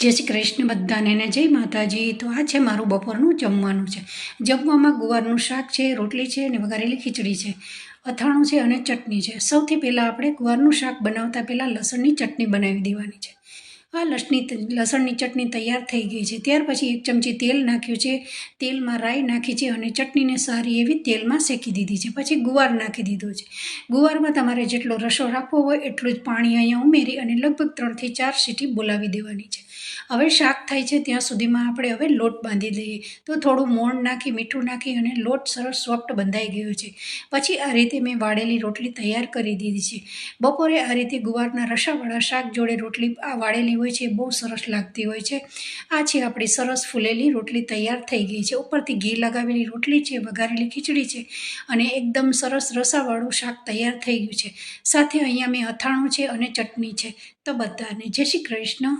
જય શ્રી કૃષ્ણ બધાને ને જય માતાજી. તો આ છે મારું બપોરનું જમવાનું છે. જમવામાં ગુવારનું શાક છે, રોટલી છે અને વઘારેલી ખીચડી છે, અથાણું છે અને ચટણી છે. સૌથી પહેલાં આપણે ગુવારનું શાક બનાવતા પહેલાં લસણની ચટણી બનાવી દેવાની છે. આ લસણની ચટણી તૈયાર થઈ ગઈ છે. ત્યાર પછી 1 ચમચી તેલ નાખ્યું છે. તેલમાં રાઈ નાખી છે અને ચટણીને સારી એવી તેલમાં શેકી દીધી છે. પછી ગુવાર નાખી દીધો છે. ગુવારમાં તમારે જેટલો રસો રાખવો હોય એટલું જ પાણી અહીંયા ઉમેરી અને લગભગ 3 થી 4 સીટી બોલાવી દેવાની છે. હવે શાક થાય છે ત્યાં સુધીમાં આપણે હવે લોટ બાંધી દઈએ. તો થોડું મોણ નાખી, મીઠું નાખી અને લોટ સરસ સોફ્ટ બંધાઈ ગયો છે. પછી આ રીતે મેં વાળેલી રોટલી તૈયાર કરી દીધી છે. બપોરે આ રીતે ગુવારના રસાવાળા શાક જોડે રોટલી આ વાળેલી હોય છે, બહુ સરસ લાગતી હોય છે. આ છે આપણી સરસ ફૂલેલી રોટલી તૈયાર થઈ ગઈ છે. ઉપરથી ઘી લગાવેલી રોટલી છે, વઘારેલી ખીચડી છે અને એકદમ સરસ રસાવાળું શાક તૈયાર થઈ ગયું છે. સાથે અહીંયા મેં અથાણું છે અને ચટણી છે. તો બધાને જય શ્રી કૃષ્ણ.